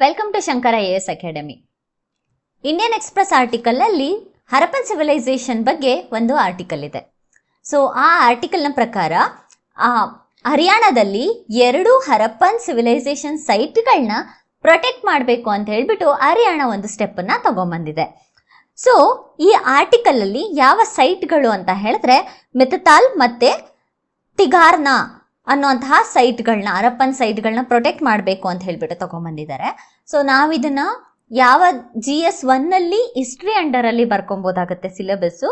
Welcome to Shankar IAS academy. Indian Express article ಅಲ್ಲಿ Harappan civilisation ಬಗ್ಗೆ ಒಂದು ಆರ್ಟಿಕಲ್ ಇದೆ. ಸೊ ಆ ಆರ್ಟಿಕಲ್ನ ಪ್ರಕಾರ ಹರಿಯಾಣದಲ್ಲಿ 2 ಹರಪ್ಪನ್ ಸಿವಿಲೈಸೇಷನ್ ಸೈಟ್ಗಳನ್ನ ಪ್ರೊಟೆಕ್ಟ್ ಮಾಡಬೇಕು ಅಂತ ಹೇಳ್ಬಿಟ್ಟು ಹರಿಯಾಣ ಒಂದು ಸ್ಟೆಪ್ ಅನ್ನ ತಗೊಂಡ್ಬಂದಿದೆ. ಸೊ ಈ ಆರ್ಟಿಕಲ್ ಅಲ್ಲಿ ಯಾವ ಸೈಟ್ಗಳು ಅಂತ ಹೇಳಿದ್ರೆ ಮಿತತಾಲ್ ಮತ್ತೆ ತಿಗಾರ್ನಾ ಅನ್ನುವಂತಹ ಸೈಟ್ಗಳನ್ನ ಹರಪ್ಪನ್ ಸೈಟ್ಗಳನ್ನ ಪ್ರೊಟೆಕ್ಟ್ ಮಾಡಬೇಕು ಅಂತ ಹೇಳ್ಬಿಟ್ಟು ತಗೊಂಡ್ಬಂದಿದ್ದಾರೆ. ಸೊ ನಾವಿದನ್ನ ಯಾವ GS1 ನಲ್ಲಿ ಹಿಸ್ಟ್ರಿ ಅಂಡರ್ ಅಲ್ಲಿ ಬರ್ಕೊಬೋದಾಗುತ್ತೆ syllabus,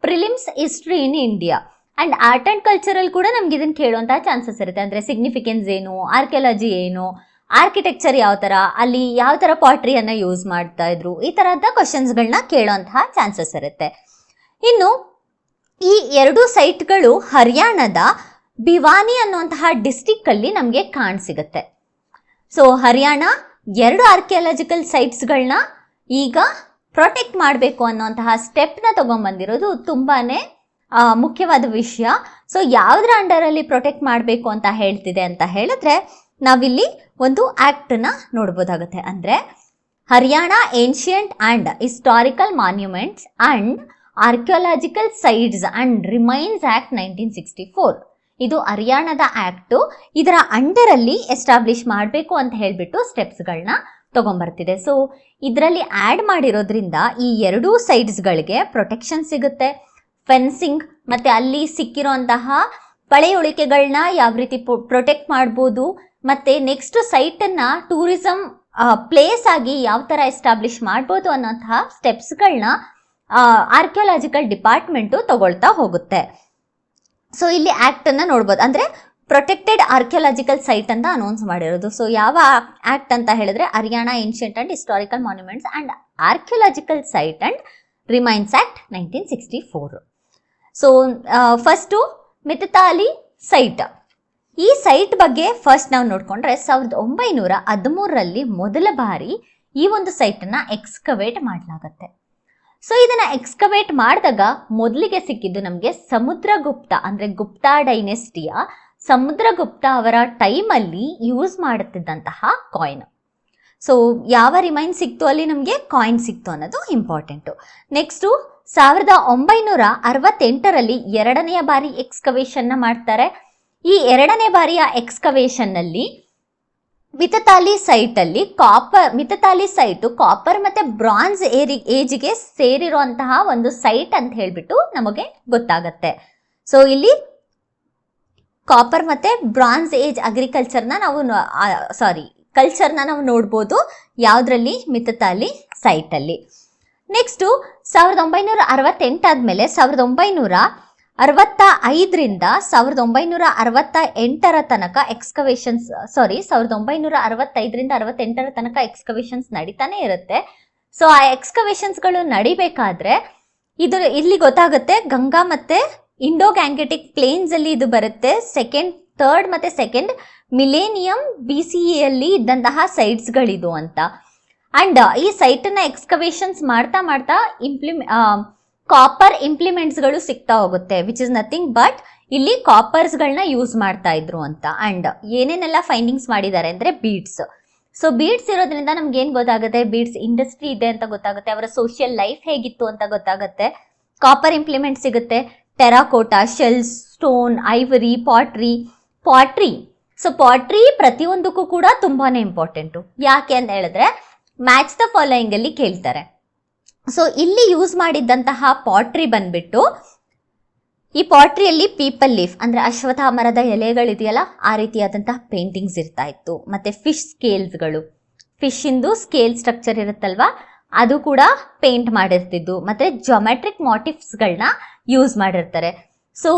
prelims history in India and art and cultural ಕೂಡ ನಮ್ಗೆ ಇದನ್ನ ಕೇಳುವಂತಹ ಚಾನ್ಸಸ್ ಇರುತ್ತೆ. ಅಂದ್ರೆ ಸಿಗ್ನಿಫಿಕೆನ್ಸ್ ಏನು, ಆರ್ಕಿಯಾಲಜಿ ಏನು, ಆರ್ಕಿಟೆಕ್ಚರ್ ಯಾವ ತರ, ಅಲ್ಲಿ ಯಾವ ತರ ಪಾಟ್ರಿಯನ್ನ ಯೂಸ್ ಮಾಡ್ತಾ ಇದ್ರು, ಈ ತರಹದ ಕ್ವಶನ್ಸ್ಗಳನ್ನ ಕೇಳುವಂತಹ ಚಾನ್ಸಸ್ ಇರುತ್ತೆ. ಇನ್ನು ಈ 2 ಸೈಟ್ಗಳು ಹರಿಯಾಣದ ಭಿವಾನಿ ಅನ್ನುವಂತಹ ಡಿಸ್ಟಿಕ್ ಅಲ್ಲಿ ನಮಗೆ ಕಾಣಸಿಗುತ್ತೆ. ಸೊ ಹರಿಯಾಣ 2 ಆರ್ಕಿಯಾಲಜಿಕಲ್ ಸೈಟ್ಸ್ಗಳನ್ನ ಈಗ ಪ್ರೊಟೆಕ್ಟ್ ಮಾಡಬೇಕು ಅನ್ನುವಂತಹ ಸ್ಟೆಪ್ನ ತಗೊಂಡ್ಬಂದಿರೋದು ತುಂಬಾನೇ ಮುಖ್ಯವಾದ ವಿಷಯ. ಸೊ ಯಾವುದ್ರ ಅಂಡರ್ ಅಲ್ಲಿ ಪ್ರೊಟೆಕ್ಟ್ ಮಾಡಬೇಕು ಅಂತ ಹೇಳ್ತಿದೆ ಅಂತ ಹೇಳಿದ್ರೆ ನಾವಿಲ್ಲಿ ಒಂದು ಆಕ್ಟ್ ನ ನೋಡ್ಬೋದಾಗುತ್ತೆ. ಅಂದ್ರೆ Haryana ancient and historical monuments and archaeological sites and remains act 1964. ಇದು ಹರಿಯಾಣದ ಆಕ್ಟ್. ಇದರ ಅಂಡರ್ ಅಲ್ಲಿ ಎಸ್ಟಾಬ್ಲಿಷ್ ಮಾಡಬೇಕು ಅಂತ ಹೇಳ್ಬಿಟ್ಟು ಸ್ಟೆಪ್ಸ್ಗಳನ್ನ ತಗೊಂಡ್ಬರ್ತಿದೆ. ಸೊ ಇದರಲ್ಲಿ ಆಡ್ ಮಾಡಿರೋದ್ರಿಂದ ಈ 2 ಸೈಟ್ಸ್ಗಳಿಗೆ ಪ್ರೊಟೆಕ್ಷನ್ ಸಿಗುತ್ತೆ. ಫೆನ್ಸಿಂಗ್ ಮತ್ತೆ ಅಲ್ಲಿ ಸಿಕ್ಕಿರುವಂತಹ ಪಳೆಯುಳಿಕೆಗಳನ್ನ ಯಾವ ರೀತಿ ಪ್ರೊಟೆಕ್ಟ್ ಮಾಡ್ಬೋದು, ಮತ್ತೆ ನೆಕ್ಸ್ಟ್ ಸೈಟ್ ಅನ್ನ ಟೂರಿಸಂ ಪ್ಲೇಸ್ ಆಗಿ ಯಾವ ತರ ಎಸ್ಟಾಬ್ಲಿಷ್ ಮಾಡ್ಬೋದು ಅನ್ನೋಂತಹ ಸ್ಟೆಪ್ಸ್ಗಳನ್ನ ಆರ್ಕಿಯಾಲಜಿಕಲ್ ಡಿಪಾರ್ಟ್ಮೆಂಟು ತಗೊಳ್ತಾ ಹೋಗುತ್ತೆ. ಸೊ ಇಲ್ಲಿ ಆಕ್ಟ್ ಅನ್ನ ನೋಡ್ಬೋದು. ಅಂದ್ರೆ ಪ್ರೊಟೆಕ್ಟೆಡ್ ಆರ್ಕಿಯಾಲಜಿಕಲ್ ಸೈಟ್ ಅಂತ ಅನೌನ್ಸ್ ಮಾಡಿರೋದು. ಸೊ ಯಾವ ಆಕ್ಟ್ ಅಂತ ಹೇಳಿದ್ರೆ Haryana ancient and historical monuments and archaeological site and remains act 1964. So first Mitathal site. ಈ ಸೈಟ್ ಬಗ್ಗೆ ಫಸ್ಟ್ ನಾವು ನೋಡ್ಕೊಂಡ್ರೆ 1913ರಲ್ಲಿ ಮೊದಲ ಬಾರಿ ಈ ಒಂದು ಸೈಟ್ ಅನ್ನ ಎಕ್ಸ್ಕವೇಟ್ ಮಾಡಲಾಗತ್ತೆ. ಸೊ ಇದನ್ನ ಎಕ್ಸ್ಕವೇಟ್ ಮಾಡಿದಾಗ ಮೊದಲಿಗೆ ಸಿಕ್ಕಿದ್ದು ನಮಗೆ ಸಮುದ್ರಗುಪ್ತ, ಅಂದ್ರೆ ಗುಪ್ತಾ ಡೈನೆಸ್ಟಿಯ ಸಮುದ್ರಗುಪ್ತ ಅವರ ಟೈಮಲ್ಲಿ ಯೂಸ್ ಮಾಡುತ್ತಿದ್ದಂತಹ ಕಾಯಿನ್. ಸೊ ಯಾವ ರಿಮೈನ್ ಸಿಕ್ತು ಅಲ್ಲಿ ನಮಗೆ ಕಾಯಿನ್ ಸಿಕ್ತು ಅನ್ನೋದು ಇಂಪಾರ್ಟೆಂಟು. ನೆಕ್ಸ್ಟು 1968ರಲ್ಲಿ 2ನೇ ಬಾರಿ ಎಕ್ಸ್ಕವೇಷನ್ ನ ಮಾಡ್ತಾರೆ. ಈ 2ನೇ ಬಾರಿಯ ಎಕ್ಸ್ಕವೇಷನ್ ನಲ್ಲಿ ಮಿತತಾಲಿ ಸೈಟ್ ಅಲ್ಲಿ ಮಿತತಾಲಿ ಸೈಟ್ ಕಾಪರ್ ಮತ್ತೆ ಬ್ರಾನ್ಸ್ ಏಜ್ಗೆ ಸೇರಿರುವಂತಹ ಒಂದು ಸೈಟ್ ಅಂತ ಹೇಳ್ಬಿಟ್ಟು ನಮಗೆ ಗೊತ್ತಾಗತ್ತೆ. ಸೊ ಇಲ್ಲಿ ಕಾಪರ್ ಮತ್ತೆ ಬ್ರಾನ್ಸ್ ಏಜ್ ಅಗ್ರಿಕಲ್ಚರ್ನ ನಾವು ನೋಡ್ಬೋದು ಯಾವ್ದ್ರಲ್ಲಿ, ಮಿತತಾಲಿ ಸೈಟ್ ಅಲ್ಲಿ. ನೆಕ್ಸ್ಟ್ 1968 ಆದ್ಮೇಲೆ 1965ರಿಂದ 1968ರ ತನಕ 1965ರಿಂದ 68ರ ತನಕ ಎಕ್ಸ್ಕವೇಷನ್ಸ್ ನಡೀತಾನೆ ಇರುತ್ತೆ. ಸೊ ಆ ಎಕ್ಸ್ಕವೇಷನ್ಸ್ಗಳು ನಡಿಬೇಕಾದ್ರೆ ಇಲ್ಲಿ ಗೊತ್ತಾಗುತ್ತೆ ಗಂಗಾ ಮತ್ತೆ ಇಂಡೋ ಗ್ಯಾಂಗೆಟಿಕ್ ಪ್ಲೇನ್ಸ್ ಅಲ್ಲಿ ಇದು ಬರುತ್ತೆ. ಥರ್ಡ್ ಮತ್ತೆ ಸೆಕೆಂಡ್ ಮಿಲೇನಿಯಂ BCE ಅಲ್ಲಿ ಇದ್ದಂತಹ ಸೈಟ್ಸ್ಗಳಿದು ಅಂತ. ಅಂಡ್ ಈ ಸೈಟ್ ನ ಎಕ್ಸ್ಕವೇಷನ್ಸ್ ಮಾಡ್ತಾ ಕಾಪರ್ ಇಂಪ್ಲಿಮೆಂಟ್ಸ್ಗಳು ಸಿಗ್ತಾ ಹೋಗುತ್ತೆ, ವಿಚ್ ಇಸ್ ನಥಿಂಗ್ ಬಟ್ ಇಲ್ಲಿ ಕಾಪರ್ಸ್ಗಳನ್ನ ಯೂಸ್ ಮಾಡ್ತಾ ಇದ್ರು ಅಂತ. ಅಂಡ್ ಏನೇನೆಲ್ಲ ಫೈಂಡಿಂಗ್ಸ್ ಮಾಡಿದ್ದಾರೆ ಅಂದ್ರೆ ಬೀಡ್ಸ್. ಸೊ ಬೀಡ್ಸ್ ಇರೋದ್ರಿಂದ ನಮ್ಗೆ ಏನ್ ಗೊತ್ತಾಗುತ್ತೆ, ಬೀಡ್ಸ್ ಇಂಡಸ್ಟ್ರಿ ಇದೆ ಅಂತ ಗೊತ್ತಾಗುತ್ತೆ, ಅವರ ಸೋಷಿಯಲ್ ಲೈಫ್ ಹೇಗಿತ್ತು ಅಂತ ಗೊತ್ತಾಗುತ್ತೆ. ಕಾಪರ್ ಇಂಪ್ಲಿಮೆಂಟ್ ಸಿಗುತ್ತೆ, terracotta, shells, stone, ivory, pottery. So pottery ಪ್ರತಿಯೊಂದಕ್ಕೂ ಕೂಡ ತುಂಬಾನೇ ಇಂಪಾರ್ಟೆಂಟು. ಯಾಕೆ ಅಂತ ಹೇಳಿದ್ರೆ ಮ್ಯಾಚ್ ದ ಫಾಲೋಯಿಂಗ್ ಅಲ್ಲಿ ಕೇಳ್ತಾರೆ. ಸೊ ಇಲ್ಲಿ ಯೂಸ್ ಮಾಡಿದ್ದಂತಹ ಪಾಟ್ರಿ ಬಂದ್ಬಿಟ್ಟು, ಈ ಪಾಟ್ರಿಯಲ್ಲಿ ಪೀಪಲ್ ಲೀಫ್ ಅಂದ್ರೆ ಅಶ್ವತ್ಥ ಮರದ ಎಲೆಗಳಿದೆಯಲ್ಲ ಆ ರೀತಿಯಾದಂತಹ ಪೇಂಟಿಂಗ್ಸ್ ಇರ್ತಾ ಇತ್ತು. ಮತ್ತೆ ಫಿಶ್ ಸ್ಕೇಲ್ಸ್ಗಳು, ಫಿಶ್ ಇಂದು ಸ್ಕೇಲ್ ಸ್ಟ್ರಕ್ಚರ್ ಇರುತ್ತಲ್ವಾ ಅದು ಕೂಡ ಪೇಂಟ್ ಮಾಡಿರ್ತಿದ್ದು. ಮತ್ತೆ ಜೊಮೆಟ್ರಿಕ್ ಮೋಟಿವ್ಸ್ಗಳನ್ನ ಯೂಸ್ ಮಾಡಿರ್ತಾರೆ. ಸೊ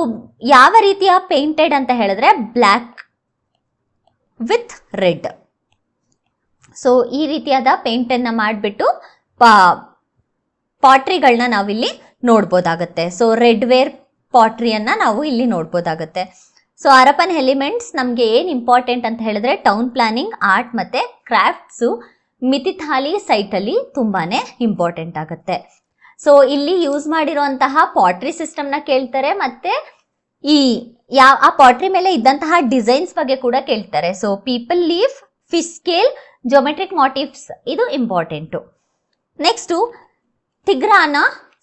ಯಾವ ರೀತಿಯ ಪೇಂಟೆಡ್ ಅಂತ ಹೇಳಿದ್ರೆ ಬ್ಲ್ಯಾಕ್ ವಿತ್ ರೆಡ್. ಸೊ ಈ ರೀತಿಯಾದ ಪೇಂಟ್ ಅನ್ನ ಮಾಡಿಬಿಟ್ಟು ಪಾಟ್ರಿಗಳನ್ನ ನಾವಿಲ್ಲಿ ನೋಡ್ಬೋದಾಗತ್ತೆ. ಸೊ ರೆಡ್ ವೇರ್ ಪಾಟ್ರಿಯನ್ನ ನಾವು ಇಲ್ಲಿ ನೋಡ್ಬೋದಾಗತ್ತೆ. ಸೊ ಹರಪ್ಪನ್ ಎಲಿಮೆಂಟ್ಸ್ ನಮ್ಗೆ ಏನ್ ಇಂಪಾರ್ಟೆಂಟ್ ಅಂತ ಹೇಳಿದ್ರೆ ಟೌನ್ ಪ್ಲಾನಿಂಗ್, ಆರ್ಟ್ ಮತ್ತೆ ಕ್ರಾಫ್ಟ್ಸು ಮಿತಿಥಾಲಿ ಸೈಟ್ ಅಲ್ಲಿ ತುಂಬಾನೇ ಇಂಪಾರ್ಟೆಂಟ್ ಆಗುತ್ತೆ. ಸೊ ಇಲ್ಲಿ ಯೂಸ್ ಮಾಡಿರುವಂತಹ ಪಾಟ್ರಿ ಸಿಸ್ಟಮ್ ನ ಕೇಳ್ತಾರೆ, ಮತ್ತೆ ಆ ಪಾಟ್ರಿ ಮೇಲೆ ಇದ್ದಂತಹ ಡಿಸೈನ್ಸ್ ಬಗ್ಗೆ ಕೂಡ ಕೇಳ್ತಾರೆ. So peepal leaf, fish scale, geometric motifs ಇದು important. Next Tigrana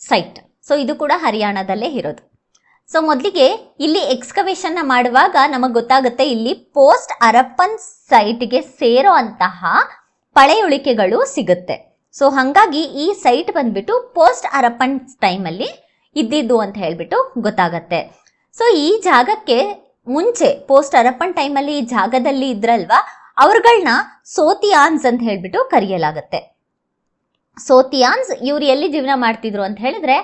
site. So ಇದು ಕೂಡ ಹರಿಯಾಣದಲ್ಲೇ ಇರೋದು. ಸೊ ಮೊದಲಿಗೆ ಇಲ್ಲಿ ಎಕ್ಸ್ಕವೇಷನ್ ಮಾಡುವಾಗ ನಮಗೆ ಗೊತ್ತಾಗುತ್ತೆ ಇಲ್ಲಿ ಪೋಸ್ಟ್ ಹರಪ್ಪನ್ ಸೈಟ್ಗೆ ಸೇರೋ ಅಂತಹ ಪಳೆಯುಳಿಕೆಗಳು ಸಿಗುತ್ತೆ. ಸೊ ಹಾಗಾಗಿ ಈ ಸೈಟ್ ಬಂದ್ಬಿಟ್ಟು ಪೋಸ್ಟ್ ಹರಪ್ಪನ್ ಟೈಮಲ್ಲಿ ಇದ್ದಿದ್ದು ಅಂತ ಹೇಳ್ಬಿಟ್ಟು ಗೊತ್ತಾಗತ್ತೆ. ಸೊ ಈ ಜಾಗಕ್ಕೆ ಮುಂಚೆ ಪೋಸ್ಟ್ ಹರಪ್ಪನ್ ಟೈಮಲ್ಲಿ ಈ ಜಾಗದಲ್ಲಿ ಇದ್ರಲ್ವಾ, ಅವ್ರಗಳನ್ನ ಸೋತಿಯಾನ್ಸ್ ಅಂತ ಹೇಳ್ಬಿಟ್ಟು ಕರೆಯಲಾಗತ್ತೆ. ಸೋತಿಯಾನ್ಸ್ ಇವ್ರು ಎಲ್ಲಿ ಜೀವನ ಮಾಡ್ತಿದ್ರು ಅಂತ ಹೇಳಿದ್ರೆ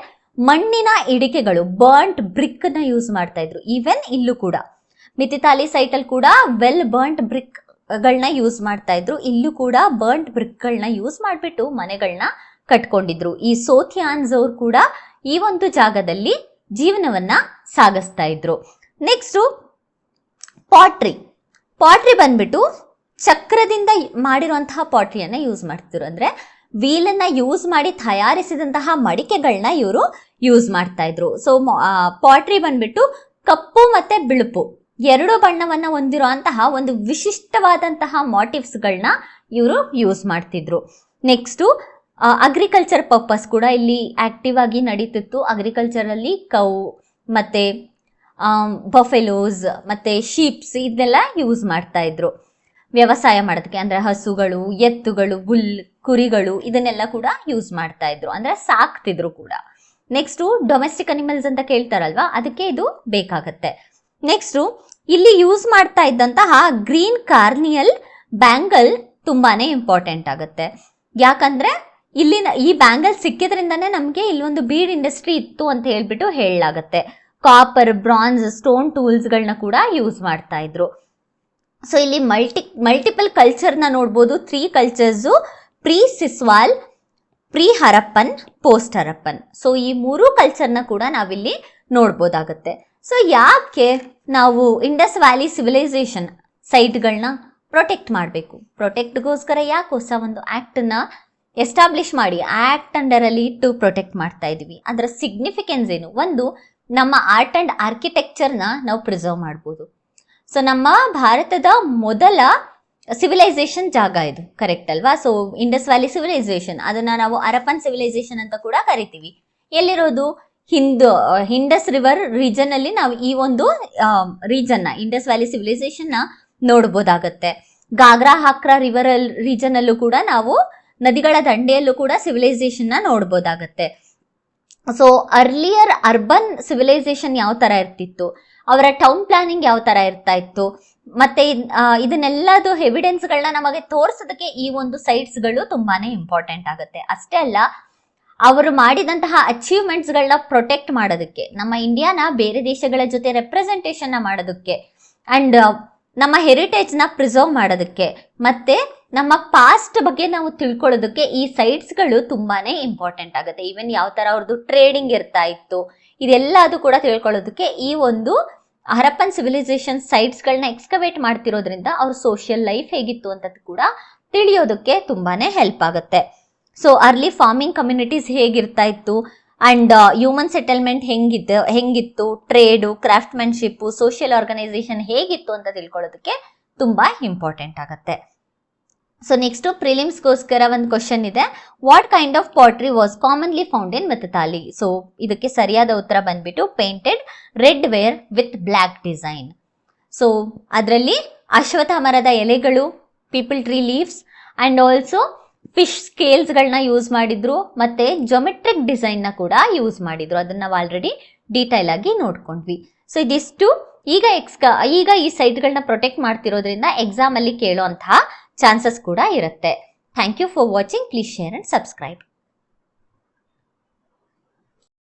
ಮಣ್ಣಿನ ಇಡಿಕೆಗಳು, ಬರ್ಂಟ್ ಬ್ರಿಕ್ ನ ಯೂಸ್ ಮಾಡ್ತಾ ಇದ್ರು. ಈವನ್ ಇಲ್ಲೂ ಕೂಡ ಮಿತಿತಾಲಿ ಸೈಟ್ ಅಲ್ಲಿ ಕೂಡ ವೆಲ್ ಬರ್ಂಟ್ ಬ್ರಿಕ್ ಗಳನ್ನ ಯೂಸ್ ಮಾಡ್ತಾ ಇದ್ರು. ಇಲ್ಲೂ ಕೂಡ ಬರ್ಂಟ್ ಬ್ರಿಕ್ ಗಳನ್ನ ಯೂಸ್ ಮಾಡ್ಬಿಟ್ಟು ಮನೆಗಳನ್ನ ಕಟ್ಕೊಂಡಿದ್ರು. ಈ ಸೋಥಿಯಾನ್ಸ್ ಅವ್ರು ಕೂಡ ಈ ಒಂದು ಜಾಗದಲ್ಲಿ ಜೀವನವನ್ನ ಸಾಗಿಸ್ತಾ ಇದ್ರು. ನೆಕ್ಸ್ಟ್ ಪಾಟ್ರಿ ಬಂದ್ಬಿಟ್ಟು ಚಕ್ರದಿಂದ ಮಾಡಿರುವಂತಹ ಪಾಟ್ರಿಯನ್ನ ಯೂಸ್ ಮಾಡ್ತಿದ್ರು. ಅಂದ್ರೆ ವೀಲನ್ನ ಯೂಸ್ ಮಾಡಿ ತಯಾರಿಸಿದಂತಹ ಮಡಿಕೆಗಳನ್ನ ಇವರು ಯೂಸ್ ಮಾಡ್ತಾ ಇದ್ರು. ಸೊ ಪಾಟ್ರಿ ಬಂದ್ಬಿಟ್ಟು ಕಪ್ಪು ಮತ್ತೆ ಬಿಳುಪು ಎರಡು ಬಣ್ಣವನ್ನ ಹೊಂದಿರುವಂತಹ ಒಂದು ವಿಶಿಷ್ಟವಾದಂತಹ ಮೋಟಿವ್ಸ್ಗಳನ್ನ ಇವರು ಯೂಸ್ ಮಾಡ್ತಿದ್ರು. ನೆಕ್ಸ್ಟು ಅಗ್ರಿಕಲ್ಚರ್ ಪರ್ಪಸ್ ಕೂಡ ಇಲ್ಲಿ ಆಕ್ಟಿವ್ ಆಗಿ ನಡೀತಿತ್ತು. ಅಗ್ರಿಕಲ್ಚರ್ ಅಲ್ಲಿ ಕೌ ಮತ್ತೆ ಬಫೆಲೋಸ್ ಮತ್ತೆ ಶೀಪ್ಸ್ ಇದನ್ನೆಲ್ಲ ಯೂಸ್ ಮಾಡ್ತಾ ಇದ್ರು ವ್ಯವಸಾಯ ಮಾಡೋದಕ್ಕೆ. ಅಂದ್ರೆ ಹಸುಗಳು, ಎತ್ತುಗಳು, ಕುರಿಗಳು ಇದನ್ನೆಲ್ಲ ಕೂಡ ಯೂಸ್ ಮಾಡ್ತಾ ಇದ್ರು, ಅಂದ್ರೆ ಸಾಕ್ತಿದ್ರು ಕೂಡ. ನೆಕ್ಸ್ಟು ಡೊಮೆಸ್ಟಿಕ್ ಅನಿಮಲ್ಸ್ ಅಂತ ಕೇಳ್ತಾರಲ್ವಾ, ಅದಕ್ಕೆ ಇದು ಬೇಕಾಗತ್ತೆ. ನೆಕ್ಸ್ಟು ಇಲ್ಲಿ ಯೂಸ್ ಮಾಡ್ತಾ ಇದ್ದಂತಹ ಗ್ರೀನ್ ಕಾರ್ನಿಯಲ್ ಬ್ಯಾಂಗಲ್ ತುಂಬಾನೇ ಇಂಪಾರ್ಟೆಂಟ್ ಆಗುತ್ತೆ. ಯಾಕಂದ್ರೆ ಇಲ್ಲಿನ ಈ ಬ್ಯಾಂಗಲ್ ಸಿಕ್ಕಿದ್ರಿಂದಾನೇ ನಮ್ಗೆ ಇಲ್ಲೊಂದು ಬೀಡ್ ಇಂಡಸ್ಟ್ರಿ ಇತ್ತು ಅಂತ ಹೇಳ್ಬಿಟ್ಟು ಹೇಳಲಾಗತ್ತೆ. ಕಾಪರ್, ಬ್ರಾನ್ಸ್, ಸ್ಟೋನ್ ಟೂಲ್ಸ್ ಗಳನ್ನ ಕೂಡ ಯೂಸ್ ಮಾಡ್ತಾ ಇದ್ರು. ಸೊ ಇಲ್ಲಿ ಮಲ್ಟಿಪಲ್ ಕಲ್ಚರ್ನ ನೋಡ್ಬೋದು. 3 cultures, pre Siswal, pre Harappan, post Harappan. So ಈ 3 ಕಲ್ಚರ್ನ ಕೂಡ ನಾವಿಲ್ಲಿ ನೋಡ್ಬೋದಾಗತ್ತೆ. ಸೊ ಯಾಕೆ ನಾವು ಇಂಡಸ್ ವ್ಯಾಲಿ ಸಿವಿಲೈಸೇಷನ್ ಸೈಟ್ಗಳನ್ನ ಪ್ರೊಟೆಕ್ಟ್ ಮಾಡಬೇಕು? ಪ್ರೊಟೆಕ್ಟ್ಗೋಸ್ಕರ ಯಾಕೆ ಹೊಸ ಒಂದು ಆಕ್ಟನ್ನ ಎಸ್ಟಾಬ್ಲಿಷ್ ಮಾಡಿ ಆಕ್ಟ್ ಅಂಡರ್ ಅಲ್ಲಿ ಇಟ್ಟು ಪ್ರೊಟೆಕ್ಟ್ ಮಾಡ್ತಾ ಇದೀವಿ? ಅದರ ಸಿಗ್ನಿಫಿಕೆನ್ಸ್ ಏನು? ಒಂದು, ನಮ್ಮ ಆರ್ಟ್ ಅಂಡ್ ಆರ್ಕಿಟೆಕ್ಚರ್ನ ನಾವು ಪ್ರಿಸರ್ವ್ ಮಾಡ್ಬೋದು. ಸೊ ನಮ್ಮ ಭಾರತದ ಮೊದಲ ಸಿವಿಲೈಸೇಷನ್ ಜಾಗ ಇದು, ಕರೆಕ್ಟ್ ಅಲ್ವಾ? ಸೊ ಇಂಡಸ್ ವ್ಯಾಲಿ ಸಿವಿಲೈಸೇಷನ್, ಅದನ್ನ ನಾವು ಹರಪ್ಪನ್ ಸಿವಿಲೈಸೇಷನ್ ಅಂತ ಕೂಡ ಕರಿತೀವಿ. ಎಲ್ಲಿರೋದು? ಹಿಂಡಸ್ ರಿವರ್ ರೀಜನ್ ಅಲ್ಲಿ ನಾವು ಈ ಒಂದು ರೀಜನ್ ನ ಇಂಡಸ್ ವ್ಯಾಲಿ ಸಿವಿಲೈಸೇಷನ್ ನ ನೋಡ್ಬೋದಾಗತ್ತೆ. ಗಾಗ್ರಾ ಹಾಕ್ರಾ ರಿವರ್ ರೀಜನ್ ಅಲ್ಲೂ ಕೂಡ ನಾವು ನದಿಗಳ ದಂಡೆಯಲ್ಲೂ ಕೂಡ ಸಿವಿಲೈಸೇಷನ್ ನ ನೋಡ್ಬೋದಾಗತ್ತೆ. ಸೊ ಅರ್ಲಿಯರ್ ಅರ್ಬನ್ ಸಿವಿಲೈಸೇಷನ್ ಯಾವ ತರ ಇರ್ತಿತ್ತು, ಅವರ ಟೌನ್ ಪ್ಲಾನಿಂಗ್ ಯಾವ ತರ ಇರ್ತಾ ಇತ್ತು, ಮತ್ತೆ ಇದನ್ನೆಲ್ಲದು ಎವಿಡೆನ್ಸ್ ಗಳನ್ನ ನಮಗೆ ತೋರಿಸೋದಕ್ಕೆ ಈ ಒಂದು ಸೈಟ್ಸ್ ಗಳು ತುಂಬಾನೇ ಇಂಪಾರ್ಟೆಂಟ್ ಆಗುತ್ತೆ. ಅಷ್ಟೇ ಅಲ್ಲ, ಅವರು ಮಾಡಿದಂತಹ ಅಚೀವ್ಮೆಂಟ್ಸ್ ಗಳನ್ನ ಪ್ರೊಟೆಕ್ಟ್ ಮಾಡೋದಕ್ಕೆ, ನಮ್ಮ ಇಂಡಿಯಾನ ಬೇರೆ ದೇಶಗಳ ಜೊತೆ ರೆಪ್ರೆಸೆಂಟೇಷನ್ ಮಾಡೋದಕ್ಕೆ, ಅಂಡ್ ನಮ್ಮ ಹೆರಿಟೇಜ್ ನ ಪ್ರಿಸರ್ವ್ ಮಾಡೋದಕ್ಕೆ, ಮತ್ತೆ ನಮ್ಮ ಪಾಸ್ಟ್ ಬಗ್ಗೆ ನಾವು ತಿಳ್ಕೊಳ್ಳೋದಕ್ಕೆ ಈ ಸೈಟ್ಸ್ ಗಳು ತುಂಬಾನೇ ಇಂಪಾರ್ಟೆಂಟ್ ಆಗುತ್ತೆ. ಈವನ್ ಯಾವ ತರ ಅವ್ರದ್ದು ಟ್ರೇಡಿಂಗ್ ಇರ್ತಾ ಇತ್ತು, ಇದೆಲ್ಲ ಅದು ಕೂಡ ತಿಳ್ಕೊಳ್ಳೋದಕ್ಕೆ ಈ ಒಂದು ಹರಪ್ಪನ್ ಸಿವಿಲೈಸೇಷನ್ ಸೈಟ್ಸ್ ಗಳನ್ನ ಎಕ್ಸ್ಕವೇಟ್ ಮಾಡ್ತಿರೋದ್ರಿಂದ ಅವ್ರ ಸೋಷಿಯಲ್ ಲೈಫ್ ಹೇಗಿತ್ತು ಅಂತ ಕೂಡ ತಿಳಿಯೋದಕ್ಕೆ ತುಂಬಾನೇ ಹೆಲ್ಪ್ ಆಗುತ್ತೆ. ಸೊ ಅರ್ಲಿ ಫಾರ್ಮಿಂಗ್ ಕಮ್ಯುನಿಟೀಸ್ ಹೇಗಿರ್ತಾ ಇತ್ತು, ಅಂಡ್ ಹ್ಯೂಮನ್ ಸೆಟಲ್ಮೆಂಟ್ ಹೆಂಗಿತ್ತು, ಟ್ರೇಡು, ಕ್ರಾಫ್ಟ್ಮನ್ಶಿಪ್, ಸೋಷಿಯಲ್ ಆರ್ಗನೈಸೇಷನ್ ಹೇಗಿತ್ತು ಅಂತ ತಿಳ್ಕೊಳ್ಳೋದಕ್ಕೆ ತುಂಬಾ ಇಂಪಾರ್ಟೆಂಟ್ ಆಗುತ್ತೆ. ಸೊ ನೆಕ್ಸ್ಟ್ ಪ್ರಿಲಿಮ್ಸ್ಗೋಸ್ಕರ ಒಂದು ಕ್ವಶನ್ ಇದೆ, what kind of pottery was commonly found in Mitathal? So ಇದಕ್ಕೆ ಸರಿಯಾದ ಉತ್ತರ ಬಂದ್ಬಿಟ್ಟು painted red ware with black design. So ಅದರಲ್ಲಿ ಅಶ್ವತ್ಥ ಮರದ ಎಲೆಗಳು, peepal tree leaves and also fish scales ಗಳನ್ನ ಯೂಸ್ ಮಾಡಿದ್ರು, ಮತ್ತೆ ಜೊಮೆಟ್ರಿಕ್ ಡಿಸೈನ್ ನ ಕೂಡ ಯೂಸ್ ಮಾಡಿದ್ರು. ಅದನ್ನ ನಾವು ಆಲ್ರೆಡಿ ಡೀಟೈಲ್ ಆಗಿ ನೋಡ್ಕೊಂಡ್ವಿ. ಸೊ ಇದಿಷ್ಟು ಈಗ ಈ ಸೈಟ್ ಗಳನ್ನ ಪ್ರೊಟೆಕ್ಟ್ ಮಾಡ್ತಿರೋದ್ರಿಂದ ಎಕ್ಸಾಮ್ ಅಲ್ಲಿ ಕೇಳೋ ಅಂತಹ ಚಾನ್ಸಸ್ ಕೂಡ ಇರುತ್ತೆ. Thank you for watching. Please share and subscribe.